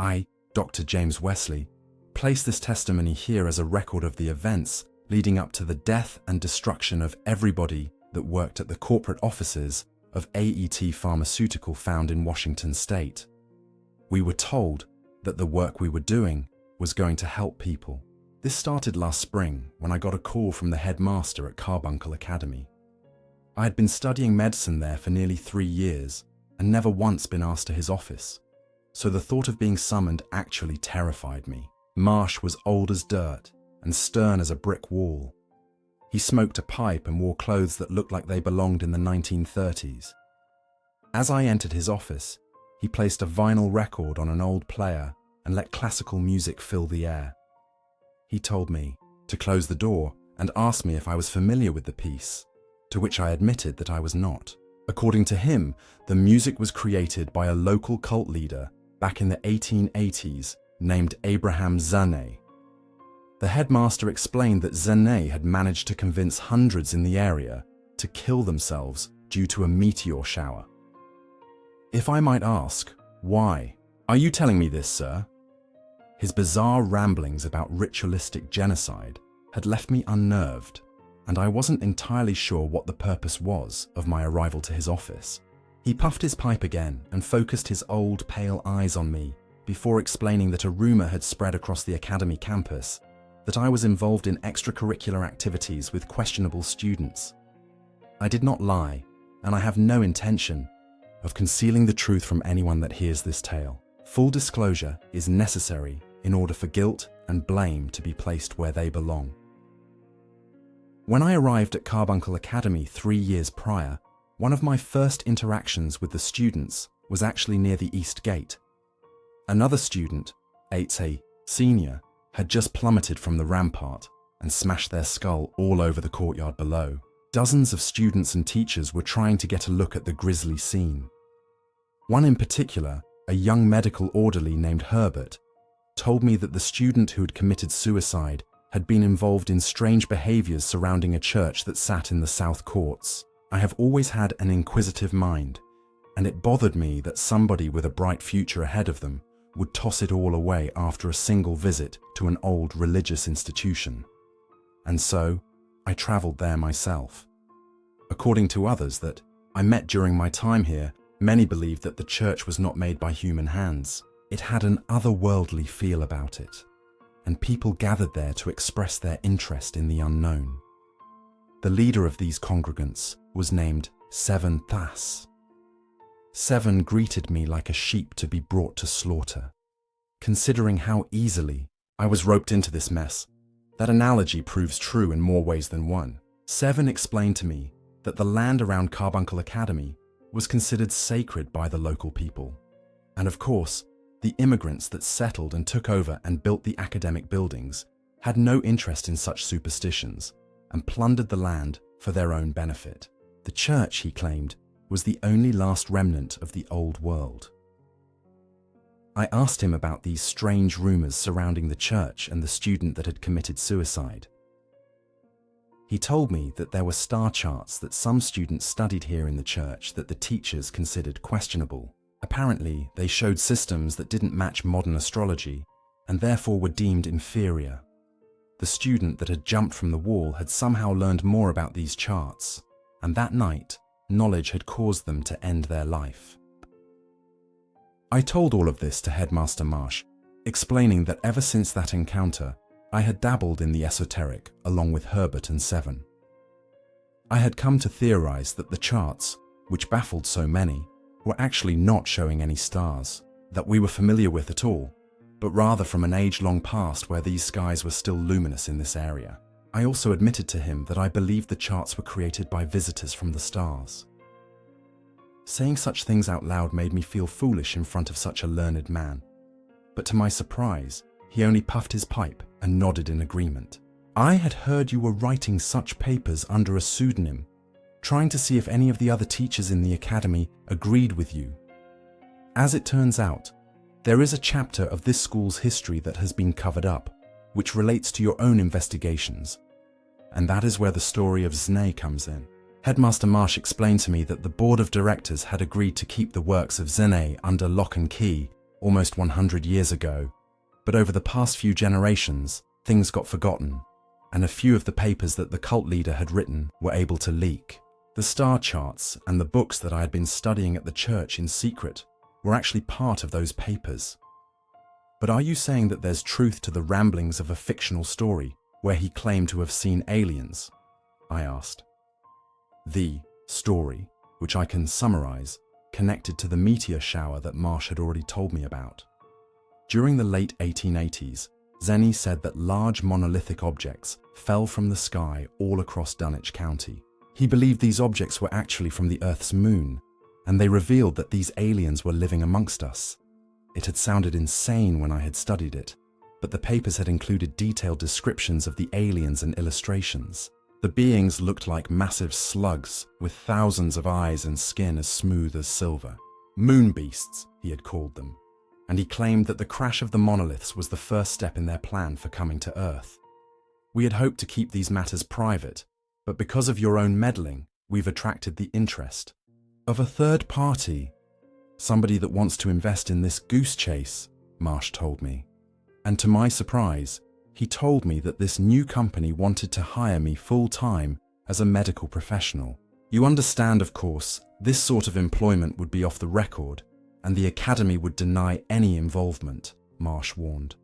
I, Dr. James Wesley, place this testimony here as a record of the events leading up to the death and destruction of everybody that worked at the corporate offices of AET Pharmaceutical found in Washington State. We were told that the work we were doing was going to help people. This started last spring when I got a call from the headmaster at Carbuncle Academy. I had been studying medicine there for nearly 3 years and never once been asked to his office, so the thought of being summoned actually terrified me. Marsh was old as dirt and stern as a brick wall. He smoked a pipe and wore clothes that looked like they belonged in the 1930s. As I entered his office, he placed a vinyl record on an old player and let classical music fill the air. He told me to close the door and asked me if I was familiar with the piece, to which I admitted that I was not. According to him, the music was created by a local cult leader back in the 1880s named Abraham Zane. The headmaster explained that Zane had managed to convince hundreds in the area to kill themselves due to a meteor shower. If I might ask, why? Are you telling me this, sir? His bizarre ramblings about ritualistic genocide had left me unnerved, and I wasn't entirely sure what the purpose was of my arrival to his office. He puffed his pipe again and focused his old, pale eyes on me before explaining that a rumor had spread across the academy campus that I was involved in extracurricular activities with questionable students. I did not lie, and I have no intention of concealing the truth from anyone that hears this tale. Full disclosure is necessary in order for guilt and blame to be placed where they belong. When I arrived at Carbuncle Academy 3 years prior, one of my first interactions with the students was actually near the East Gate. Another student, a senior, had just plummeted from the rampart and smashed their skull all over the courtyard below. Dozens of students and teachers were trying to get a look at the grisly scene. One in particular, a young medical orderly named Herbert, told me that the student who had committed suicide had been involved in strange behaviors surrounding a church that sat in the South Courts. I have always had an inquisitive mind, and it bothered me that somebody with a bright future ahead of them would toss it all away after a single visit to an old religious institution. And so, I travelled there myself. According to others that I met during my time here, many believed that the church was not made by human hands. It had an otherworldly feel about it, and people gathered there to express their interest in the unknown. The leader of these congregants was named Seven Thas. Seven greeted me like a sheep to be brought to slaughter. Considering how easily I was roped into this mess, that analogy proves true in more ways than one. Seven explained to me that the land around Carbuncle Academy was considered sacred by the local people. And of course, the immigrants that settled and took over and built the academic buildings had no interest in such superstitions and plundered the land for their own benefit. The church, he claimed, was the only last remnant of the old world. I asked him about these strange rumors surrounding the church and the student that had committed suicide. He told me that there were star charts that some students studied here in the church that the teachers considered questionable. Apparently, they showed systems that didn't match modern astrology and therefore were deemed inferior. The student that had jumped from the wall had somehow learned more about these charts, and that night, knowledge had caused them to end their life. I told all of this to Headmaster Marsh, explaining that ever since that encounter, I had dabbled in the esoteric along with Herbert and Seven. I had come to theorize that the charts, which baffled so many, were actually not showing any stars that we were familiar with at all, but rather from an age-long past where these skies were still luminous in this area. I also admitted to him that I believed the charts were created by visitors from the stars. Saying such things out loud made me feel foolish in front of such a learned man, but to my surprise, he only puffed his pipe and nodded in agreement. I had heard you were writing such papers under a pseudonym, trying to see if any of the other teachers in the academy agreed with you. As it turns out, there is a chapter of this school's history that has been covered up, which relates to your own investigations, and that is where the story of Zane comes in. Headmaster Marsh explained to me that the board of directors had agreed to keep the works of Zane under lock and key, almost 100 years ago, but over the past few generations, things got forgotten, and a few of the papers that the cult leader had written were able to leak. The star charts and the books that I had been studying at the church in secret were actually part of those papers. But are you saying that there's truth to the ramblings of a fictional story where he claimed to have seen aliens? I asked. The story, which I can summarize, connected to the meteor shower that Marsh had already told me about. During the late 1880s, Zenny said that large monolithic objects fell from the sky all across Dunwich County. He believed these objects were actually from the Earth's moon, and they revealed that these aliens were living amongst us. It had sounded insane when I had studied it, but the papers had included detailed descriptions of the aliens and illustrations. The beings looked like massive slugs with thousands of eyes and skin as smooth as silver. Moon beasts, he had called them, and he claimed that the crash of the monoliths was the first step in their plan for coming to Earth. We had hoped to keep these matters private, but because of your own meddling, we've attracted the interest of a third party. Somebody that wants to invest in this goose chase, Marsh told me. And to my surprise, he told me that this new company wanted to hire me full-time as a medical professional. You understand, of course, this sort of employment would be off the record, and the Academy would deny any involvement, Marsh warned.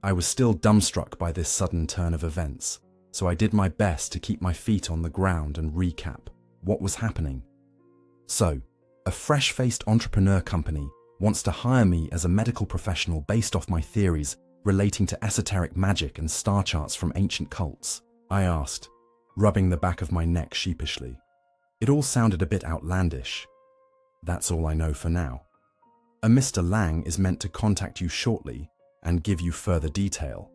I was still dumbstruck by this sudden turn of events, so I did my best to keep my feet on the ground and recap what was happening. So, a fresh-faced entrepreneur company wants to hire me as a medical professional based off my theories relating to esoteric magic and star charts from ancient cults, I asked, rubbing the back of my neck sheepishly. It all sounded a bit outlandish. That's all I know for now. A Mr. Lang is meant to contact you shortly and give you further detail.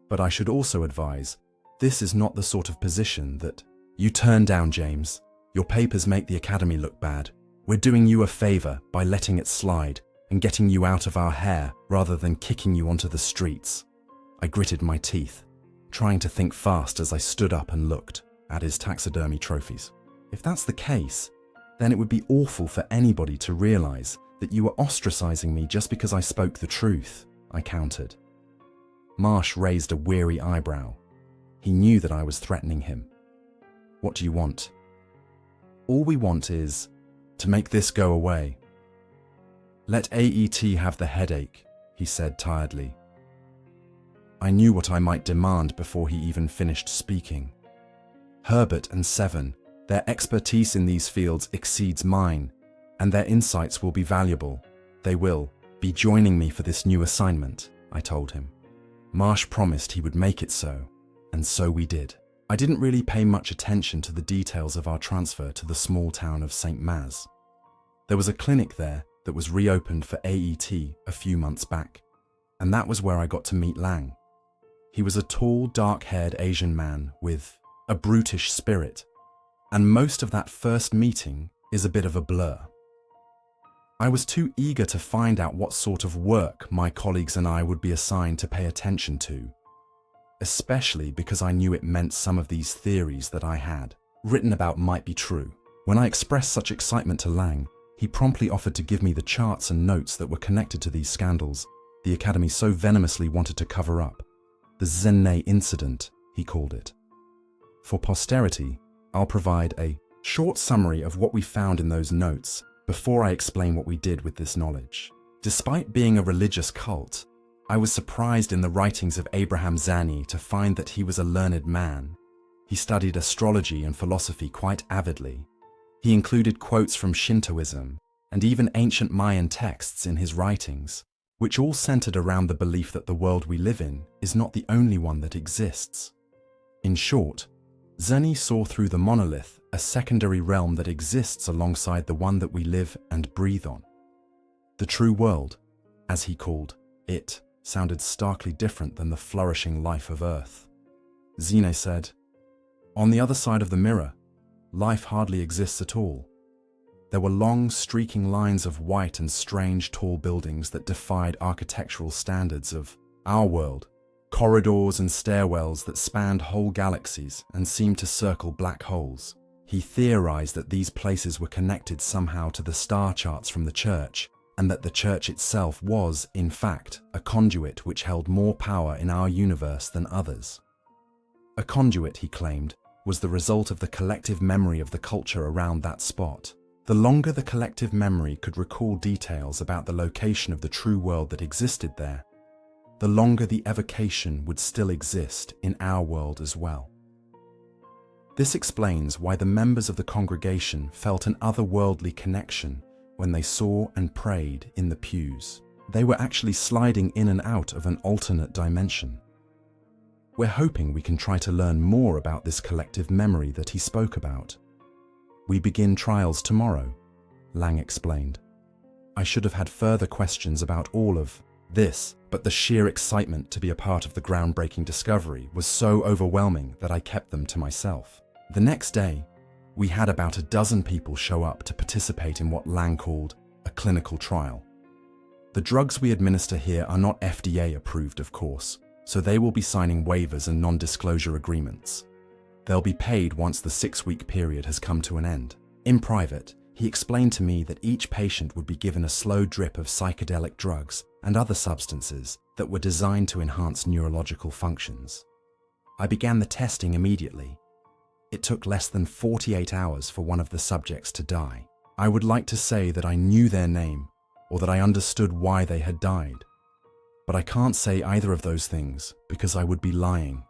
But I should also advise, this is not the sort of position that you turn down, James. Your papers make the Academy look bad. We're doing you a favor by letting it slide and getting you out of our hair rather than kicking you onto the streets. I gritted my teeth, trying to think fast as I stood up and looked at his taxidermy trophies. If that's the case, then it would be awful for anybody to realize that you were ostracizing me just because I spoke the truth, I countered. Marsh raised a weary eyebrow. He knew that I was threatening him. What do you want? All we want is to make this go away. Let AET have the headache, he said tiredly. I knew what I might demand before he even finished speaking. Herbert and Seven, their expertise in these fields exceeds mine, and their insights will be valuable. They will be joining me for this new assignment, I told him. Marsh promised he would make it so, and so we did. I didn't really pay much attention to the details of our transfer to the small town of St. Maz. There was a clinic there that was reopened for AET a few months back, and that was where I got to meet Lang. He was a tall, dark-haired Asian man with a brutish spirit, and most of that first meeting is a bit of a blur. I was too eager to find out what sort of work my colleagues and I would be assigned to pay attention to, especially because I knew it meant some of these theories that I had written about might be true. When I expressed such excitement to Lang, he promptly offered to give me the charts and notes that were connected to these scandals the Academy so venomously wanted to cover up. The Zenne incident, he called it. For posterity, I'll provide a short summary of what we found in those notes before I explain what we did with this knowledge. Despite being a religious cult, I was surprised in the writings of Abraham Zani to find that he was a learned man. He studied astrology and philosophy quite avidly. He included quotes from Shintoism and even ancient Mayan texts in his writings, which all centered around the belief that the world we live in is not the only one that exists. In short, Zani saw through the monolith a secondary realm that exists alongside the one that we live and breathe on. The true world, as he called it, sounded starkly different than the flourishing life of Earth. Zine said, "On the other side of the mirror, life hardly exists at all. There were long, streaking lines of white and strange tall buildings that defied architectural standards of our world, corridors and stairwells that spanned whole galaxies and seemed to circle black holes. He theorized that these places were connected somehow to the star charts from the church, and that the church itself was, in fact, a conduit which held more power in our universe than others. A conduit, he claimed, was the result of the collective memory of the culture around that spot. The longer the collective memory could recall details about the location of the true world that existed there, the longer the evocation would still exist in our world as well. This explains why the members of the congregation felt an otherworldly connection when they saw and prayed in the pews. They were actually sliding in and out of an alternate dimension. We're hoping we can try to learn more about this collective memory that he spoke about. We begin trials tomorrow, Lang explained. I should have had further questions about all of this, but the sheer excitement to be a part of the groundbreaking discovery was so overwhelming that I kept them to myself. The next day, we had about a dozen people show up to participate in what Lang called a clinical trial. The drugs we administer here are not FDA approved, of course, so they will be signing waivers and non-disclosure agreements. They'll be paid once the 6-week period has come to an end. In private, he explained to me that each patient would be given a slow drip of psychedelic drugs and other substances that were designed to enhance neurological functions. I began the testing immediately. It took less than 48 hours for one of the subjects to die. I would like to say that I knew their name or that I understood why they had died, but I can't say either of those things because I would be lying.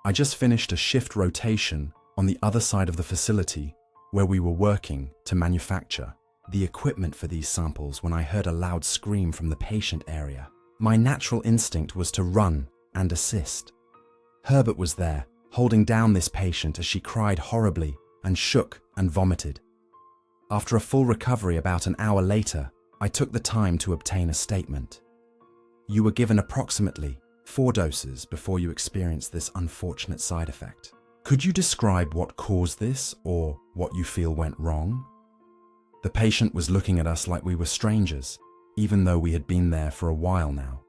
I just finished a shift rotation on the other side of the facility where we were working to manufacture the equipment for these samples when I heard a loud scream from the patient area. My natural instinct was to run and assist. Herbert was there, holding down this patient as she cried horribly and shook and vomited. After a full recovery about an hour later, I took the time to obtain a statement. You were given approximately 4 doses before you experienced this unfortunate side effect. Could you describe what caused this or what you feel went wrong? The patient was looking at us like we were strangers, even though we had been there for a while now.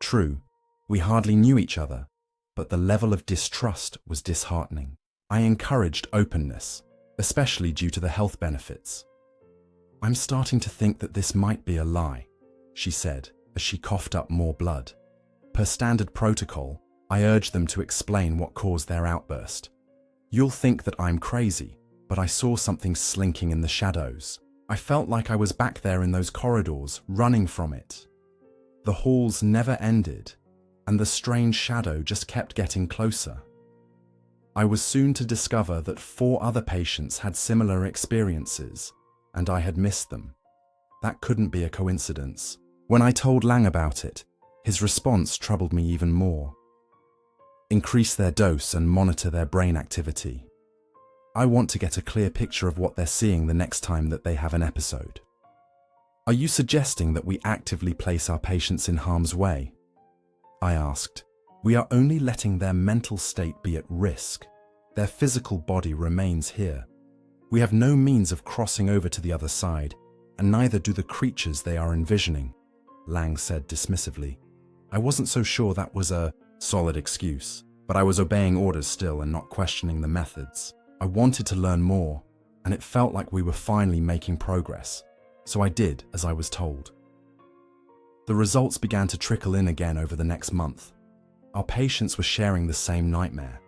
True, we hardly knew each other, but the level of distrust was disheartening. I encouraged openness, especially due to the health benefits. I'm starting to think that this might be a lie, she said as she coughed up more blood. Per standard protocol, I urged them to explain what caused their outburst. You'll think that I'm crazy, but I saw something slinking in the shadows. I felt like I was back there in those corridors, running from it. The halls never ended, and the strange shadow just kept getting closer. I was soon to discover that 4 other patients had similar experiences, and I had missed them. That couldn't be a coincidence. When I told Lang about it, his response troubled me even more. Increase their dose and monitor their brain activity. I want to get a clear picture of what they're seeing the next time that they have an episode. Are you suggesting that we actively place our patients in harm's way? I asked. We are only letting their mental state be at risk. Their physical body remains here. We have no means of crossing over to the other side, and neither do the creatures they are envisioning, Lang said dismissively. I wasn't so sure that was a solid excuse, but I was obeying orders still and not questioning the methods. I wanted to learn more, and it felt like we were finally making progress, so I did as I was told. The results began to trickle in again over the next month. Our patients were sharing the same nightmare.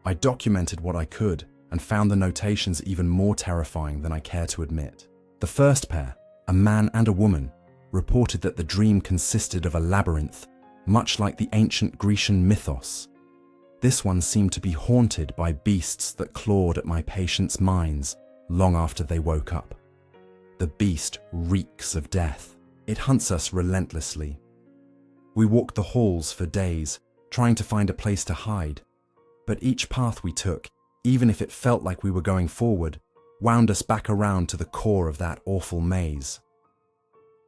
I documented what I could and found the notations even more terrifying than I care to admit. The first pair, a man and a woman, reported that the dream consisted of a labyrinth, much like the ancient Grecian mythos. This one seemed to be haunted by beasts that clawed at my patients' minds long after they woke up. The beast reeks of death. It hunts us relentlessly. We walked the halls for days, trying to find a place to hide. But each path we took, even if it felt like we were going forward, wound us back around to the core of that awful maze.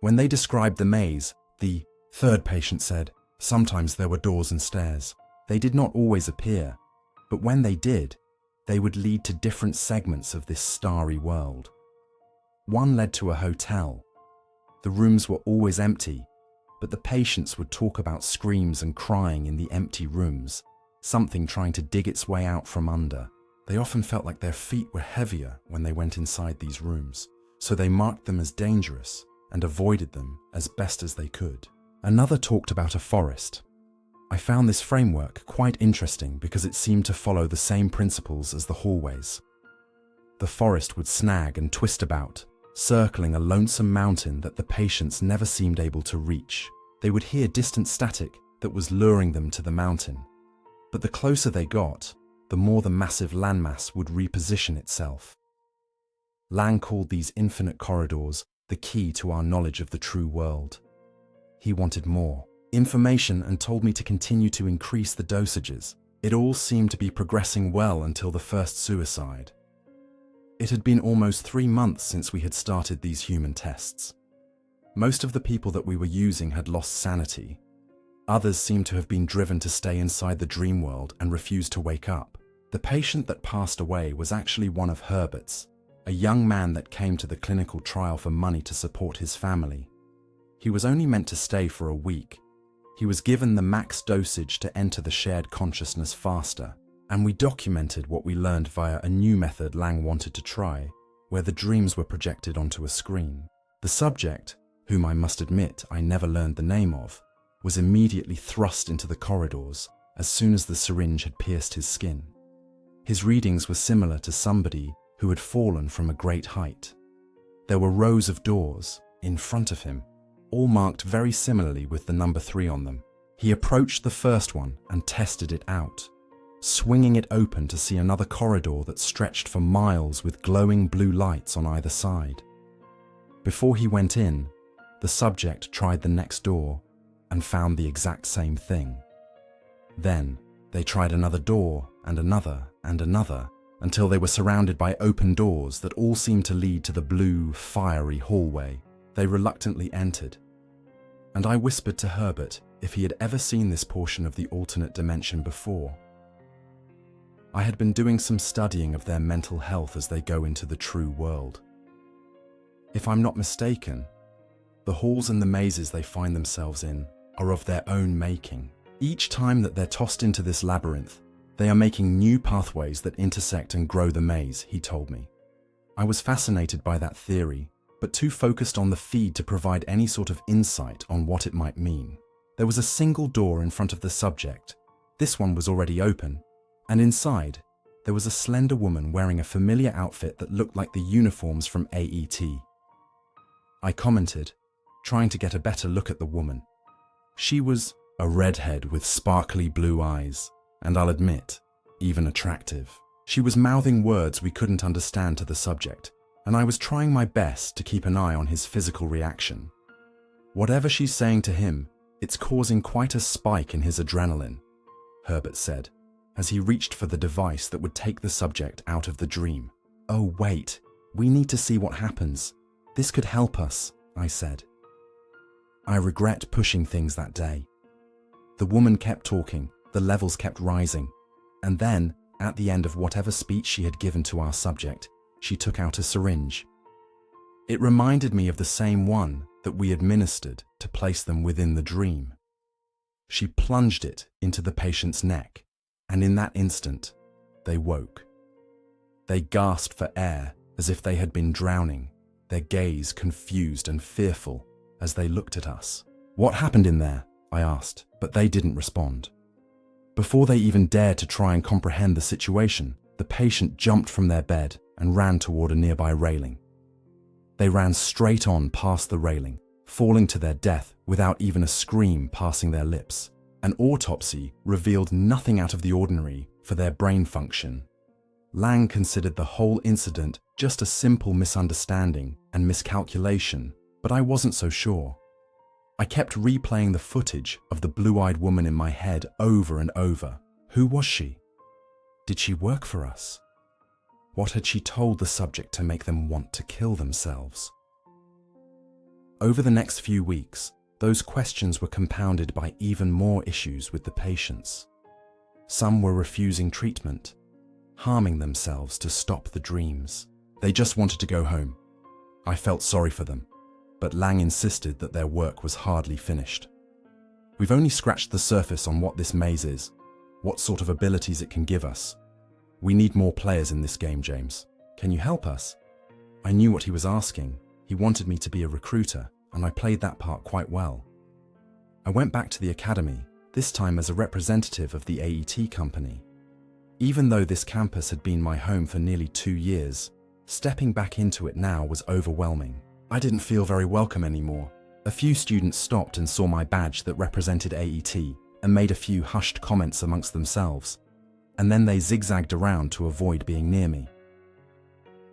When they described the maze, the third patient said, sometimes there were doors and stairs. They did not always appear, but when they did, they would lead to different segments of this starry world. One led to a hotel. The rooms were always empty, but the patients would talk about screams and crying in the empty rooms, something trying to dig its way out from under. They often felt like their feet were heavier when they went inside these rooms. so they marked them as dangerous and avoided them as best as they could. Another talked about a forest. I found this framework quite interesting because it seemed to follow the same principles as the hallways. The forest would snag and twist about, circling a lonesome mountain that the patients never seemed able to reach. They would hear distant static that was luring them to the mountain. But the closer they got, the more the massive landmass would reposition itself. Lang called these infinite corridors the key to our knowledge of the true world. He wanted more information and told me to continue to increase the dosages. It all seemed to be progressing well until the first suicide. It had been almost 3 months since we had started these human tests. Most of the people that we were using had lost sanity. Others seemed to have been driven to stay inside the dream world and refuse to wake up. The patient that passed away was actually one of Herbert's, a young man that came to the clinical trial for money to support his family. He was only meant to stay for a week. He was given the max dosage to enter the shared consciousness faster, and we documented what we learned via a new method Lang wanted to try, where the dreams were projected onto a screen. The subject, whom I must admit I never learned the name of, was immediately thrust into the corridors as soon as the syringe had pierced his skin. His readings were similar to somebody who had fallen from a great height. There were rows of doors in front of him, all marked very similarly with the number 3 on them. He approached the first one and tested it out, swinging it open to see another corridor that stretched for miles with glowing blue lights on either side. Before he went in, the subject tried the next door and found the exact same thing. Then they tried another door and another and another until they were surrounded by open doors that all seemed to lead to the blue, fiery hallway. They reluctantly entered, and I whispered to Herbert if he had ever seen this portion of the alternate dimension before. I had been doing some studying of their mental health as they go into the true world. If I'm not mistaken, the halls and the mazes they find themselves in are of their own making. Each time that they're tossed into this labyrinth, they are making new pathways that intersect and grow the maze, he told me. I was fascinated by that theory, but too focused on the feed to provide any sort of insight on what it might mean. There was a single door in front of the subject. This one was already open, and inside, there was a slender woman wearing a familiar outfit that looked like the uniforms from AET. I commented, trying to get a better look at the woman. She was a redhead with sparkly blue eyes, and I'll admit, even attractive. She was mouthing words we couldn't understand to the subject, and I was trying my best to keep an eye on his physical reaction. Whatever she's saying to him, it's causing quite a spike in his adrenaline, Herbert said, as he reached for the device that would take the subject out of the dream. Oh wait, we need to see what happens. This could help us, I said. I regret pushing things that day. The woman kept talking, the levels kept rising, and then, at the end of whatever speech she had given to our subject, she took out a syringe. It reminded me of the same one that we administered to place them within the dream. She plunged it into the patient's neck, and in that instant, they woke. They gasped for air as if they had been drowning, their gaze confused and fearful as they looked at us. What happened in there? I asked, but they didn't respond. Before they even dared to try and comprehend the situation, the patient jumped from their bed and ran toward a nearby railing. They ran straight on past the railing, falling to their death without even a scream passing their lips. An autopsy revealed nothing out of the ordinary for their brain function. Lang considered the whole incident just a simple misunderstanding and miscalculation, but I wasn't so sure. I kept replaying the footage of the blue-eyed woman in my head over and over. Who was she? Did she work for us? What had she told the subject to make them want to kill themselves? Over the next few weeks, those questions were compounded by even more issues with the patients. Some were refusing treatment, harming themselves to stop the dreams. They just wanted to go home. I felt sorry for them, but Lang insisted that their work was hardly finished. We've only scratched the surface on what this maze is, what sort of abilities it can give us. We need more players in this game, James. Can you help us? I knew what he was asking. He wanted me to be a recruiter, and I played that part quite well. I went back to the academy, this time as a representative of the AET company. Even though this campus had been my home for nearly 2 years, stepping back into it now was overwhelming. I didn't feel very welcome anymore. A few students stopped and saw my badge that represented AET and made a few hushed comments amongst themselves, and then they zigzagged around to avoid being near me.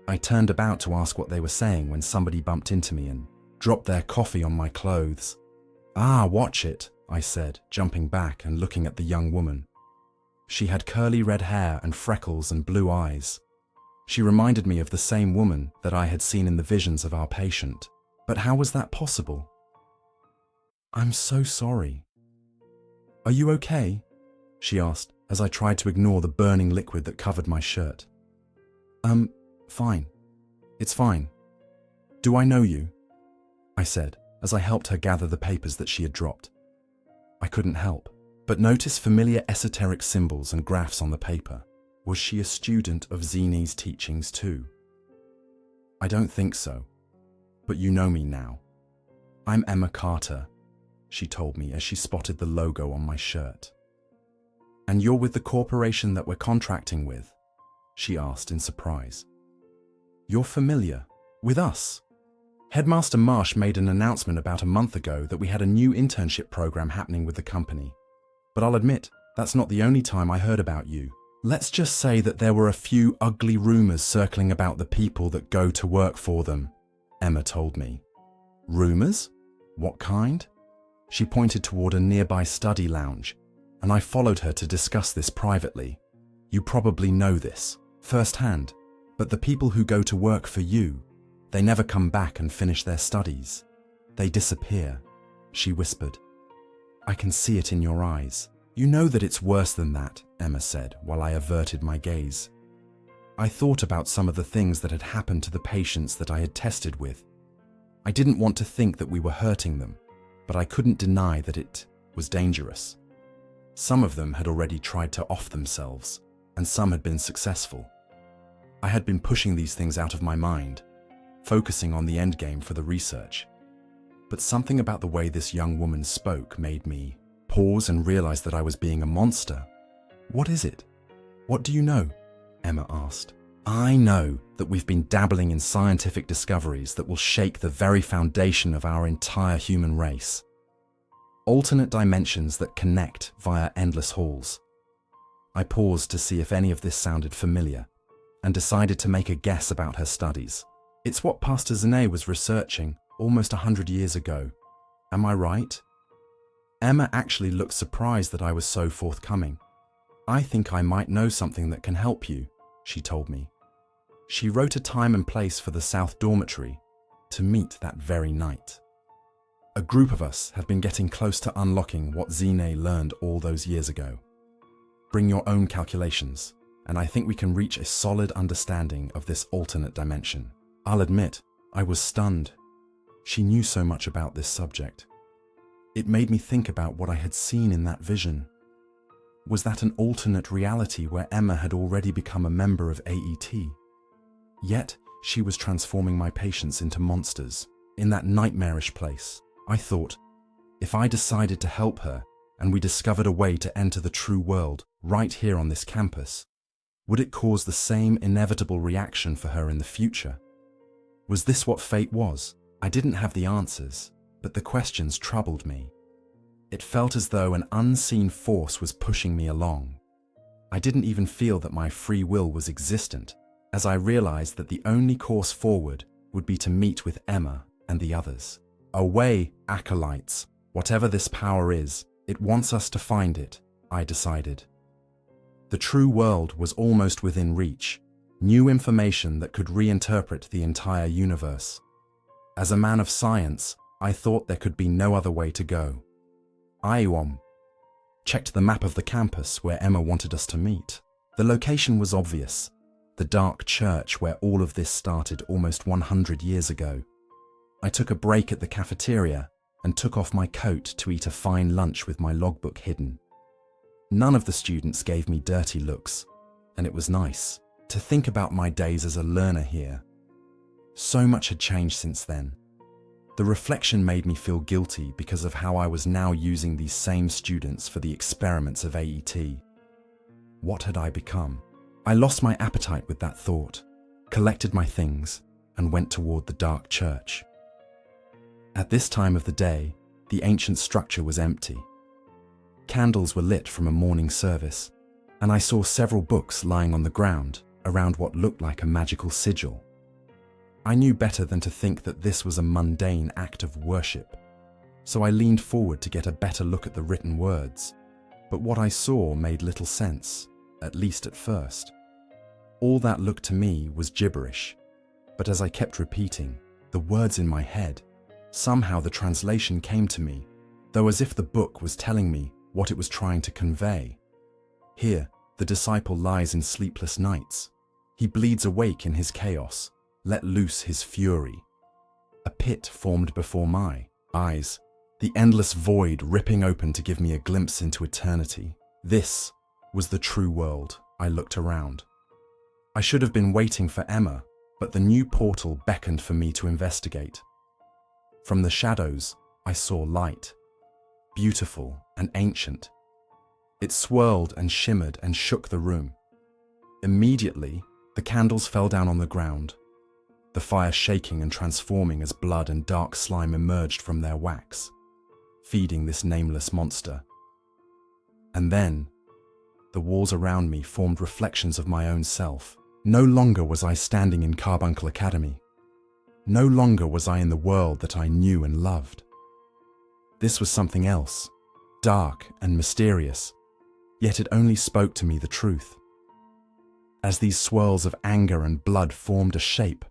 I turned about to ask what they were saying when somebody bumped into me and dropped their coffee on my clothes. "Ah, watch it," I said, jumping back and looking at the young woman. She had curly red hair and freckles and blue eyes. She reminded me of the same woman that I had seen in the visions of our patient. But how was that possible? "I'm so sorry." "Are you okay?" she asked as I tried to ignore the burning liquid that covered my shirt. Fine. It's fine. Do I know you?" I said as I helped her gather the papers that she had dropped. I couldn't help but notice familiar esoteric symbols and graphs on the paper. Was she a student of Zini's teachings too? "I don't think so, but you know me now. I'm Emma Carter," she told me as she spotted the logo on my shirt. "And you're with the corporation that we're contracting with?" she asked in surprise. "You're familiar with us?" Headmaster Marsh made an announcement about a month ago that we had a new internship program happening with the company. But I'll admit, that's not the only time I heard about you. Let's just say that there were a few ugly rumors circling about the people that go to work for them, Emma told me. Rumors? What kind? She pointed toward a nearby study lounge, and I followed her to discuss this privately. You probably know this firsthand, but the people who go to work for you, they never come back and finish their studies. They disappear, she whispered. I can see it in your eyes. You know that it's worse than that, Emma said while I averted my gaze. I thought about some of the things that had happened to the patients that I had tested with. I didn't want to think that we were hurting them, but I couldn't deny that it was dangerous. Some of them had already tried to off themselves, and some had been successful. I had been pushing these things out of my mind, focusing on the endgame for the research. But something about the way this young woman spoke made me pause and realize that I was being a monster. What is it? What do you know? Emma asked. I know that we've been dabbling in scientific discoveries that will shake the very foundation of our entire human race. Alternate dimensions that connect via endless halls. I paused to see if any of this sounded familiar, and decided to make a guess about her studies. It's what Pastor Zine was researching almost 100 years ago. Am I right? Emma actually looked surprised that I was so forthcoming. I think I might know something that can help you, she told me. She wrote a time and place for the South Dormitory to meet that very night. A group of us have been getting close to unlocking what Zine learned all those years ago. Bring your own calculations, and I think we can reach a solid understanding of this alternate dimension. I'll admit, I was stunned. She knew so much about this subject. It made me think about what I had seen in that vision. Was that an alternate reality where Emma had already become a member of AET? Yet, she was transforming my patients into monsters, in that nightmarish place. I thought, if I decided to help her, and we discovered a way to enter the true world right here on this campus, would it cause the same inevitable reaction for her in the future? Was this what fate was? I didn't have the answers, but the questions troubled me. It felt as though an unseen force was pushing me along. I didn't even feel that my free will was existent, as I realized that the only course forward would be to meet with Emma and the others. Away, acolytes! Whatever this power is, it wants us to find it, I decided. The true world was almost within reach, new information that could reinterpret the entire universe. As a man of science, I thought there could be no other way to go. I checked the map of the campus where Emma wanted us to meet. The location was obvious, the dark church where all of this started almost 100 years ago. I took a break at the cafeteria and took off my coat to eat a fine lunch with my logbook hidden. None of the students gave me dirty looks, and it was nice to think about my days as a learner here. So much had changed since then. The reflection made me feel guilty because of how I was now using these same students for the experiments of AET. What had I become? I lost my appetite with that thought, collected my things, and went toward the dark church. At this time of the day, the ancient structure was empty. Candles were lit from a morning service, and I saw several books lying on the ground around what looked like a magical sigil. I knew better than to think that this was a mundane act of worship, so I leaned forward to get a better look at the written words. But what I saw made little sense, at least at first. All that looked to me was gibberish, but as I kept repeating the words in my head, somehow the translation came to me, though as if the book was telling me what it was trying to convey. Here, the disciple lies in sleepless nights. He bleeds awake in his chaos, let loose his fury. A pit formed before my eyes, the endless void ripping open to give me a glimpse into eternity. This was the true world. I looked around. I should have been waiting for Emma, but the new portal beckoned for me to investigate. From the shadows, I saw light, beautiful and ancient. It swirled and shimmered and shook the room. Immediately, the candles fell down on the ground, the fire shaking and transforming as blood and dark slime emerged from their wax, feeding this nameless monster. And then, the walls around me formed reflections of my own self. No longer was I standing in Carbuncle Academy. No longer was I in the world that I knew and loved. This was something else, dark and mysterious, yet it only spoke to me the truth. As these swirls of anger and blood formed a shape,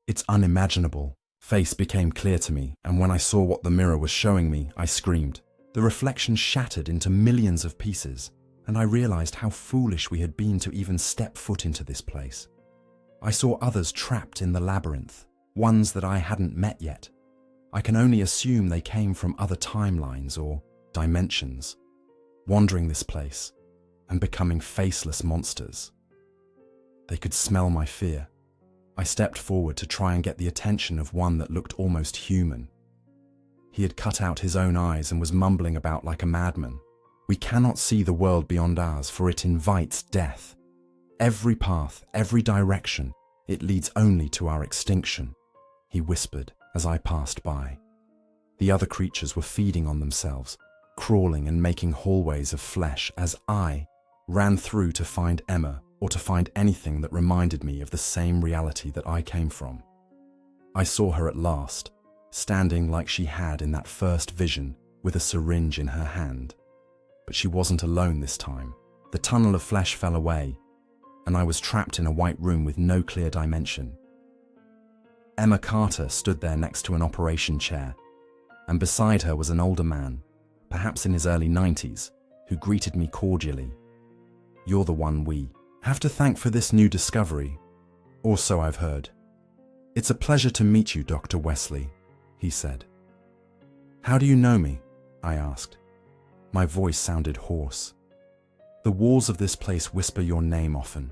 its unimaginable face became clear to me, and when I saw what the mirror was showing me, I screamed. The reflection shattered into millions of pieces, and I realized how foolish we had been to even step foot into this place. I saw others trapped in the labyrinth, ones that I hadn't met yet. I can only assume they came from other timelines or dimensions, wandering this place and becoming faceless monsters. They could smell my fear. I stepped forward to try and get the attention of one that looked almost human. He had cut out his own eyes and was mumbling about like a madman. We cannot see the world beyond ours, for it invites death. Every path, every direction, it leads only to our extinction, he whispered as I passed by. The other creatures were feeding on themselves, crawling and making hallways of flesh as I ran through to find Emma or to find anything that reminded me of the same reality that I came from. I saw her at last, standing like she had in that first vision with a syringe in her hand. But she wasn't alone this time. The tunnel of flesh fell away, and I was trapped in a white room with no clear dimension. Emma Carter stood there next to an operation chair, and beside her was an older man, perhaps in his early 90s, who greeted me cordially. "You're the one we have to thank for this new discovery, or so I've heard. It's a pleasure to meet you, Dr. Wesley," he said. "How do you know me?" I asked. My voice sounded hoarse. The walls of this place whisper your name often.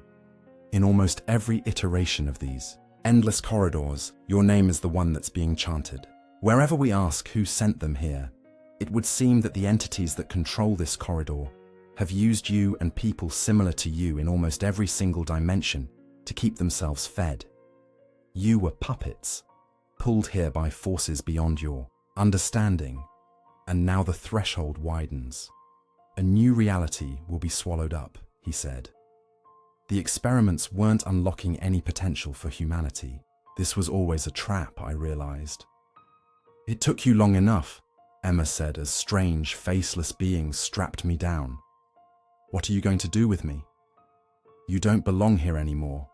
In almost every iteration of these endless corridors, your name is the one that's being chanted. Wherever we ask who sent them here, it would seem that the entities that control this corridor have used you and people similar to you in almost every single dimension to keep themselves fed. You were puppets, pulled here by forces beyond your understanding. And now the threshold widens. A new reality will be swallowed up, he said. The experiments weren't unlocking any potential for humanity. This was always a trap, I realized. "It took you long enough," Emma said as strange, faceless beings strapped me down. "What are you going to do with me? You don't belong here anymore.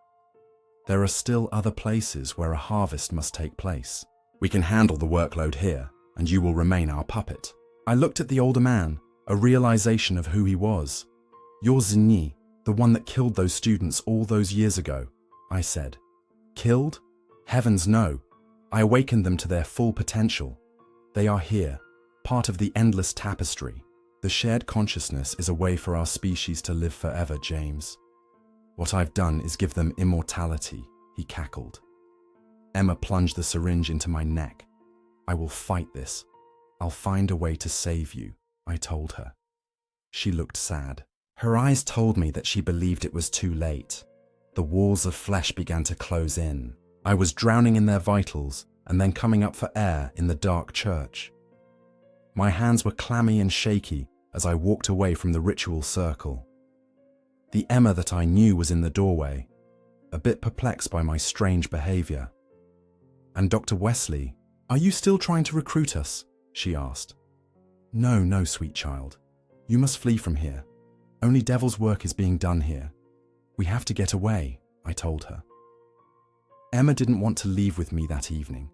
There are still other places where a harvest must take place. We can handle the workload here, and you will remain our puppet." I looked at the older man, a realization of who he was. "You're Zinyi, the one that killed those students all those years ago," I said. "Killed? Heavens no. I awakened them to their full potential. They are here, part of the endless tapestry. The shared consciousness is a way for our species to live forever, James. What I've done is give them immortality," he cackled. Emma plunged the syringe into my neck. "I will fight this. I'll find a way to save you," I told her. She looked sad. Her eyes told me that she believed it was too late. The walls of flesh began to close in. I was drowning in their vitals and then coming up for air in the dark church. My hands were clammy and shaky as I walked away from the ritual circle. The Emma that I knew was in the doorway, a bit perplexed by my strange behavior. "And Dr. Wesley, are you still trying to recruit us?" she asked. No, sweet child. You must flee from here. Only devil's work is being done here. We have to get away," I told her. Emma didn't want to leave with me that evening,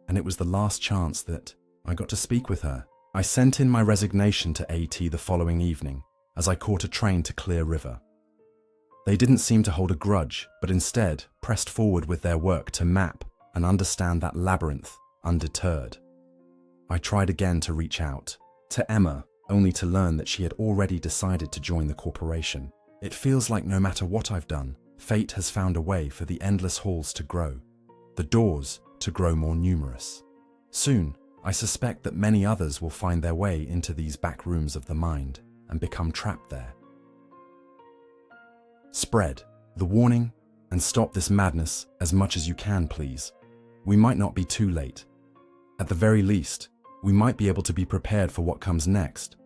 and it was the last chance that I got to speak with her. I sent in my resignation to AT the following evening as I caught a train to Clear River. They didn't seem to hold a grudge, but instead pressed forward with their work to map and understand that labyrinth undeterred. I tried again to reach out to Emma, only to learn that she had already decided to join the corporation. It feels like no matter what I've done, fate has found a way for the endless halls to grow, the doors to grow more numerous. Soon, I suspect that many others will find their way into these back rooms of the mind and become trapped there. Spread the warning and stop this madness as much as you can, please. We might not be too late. At the very least, we might be able to be prepared for what comes next.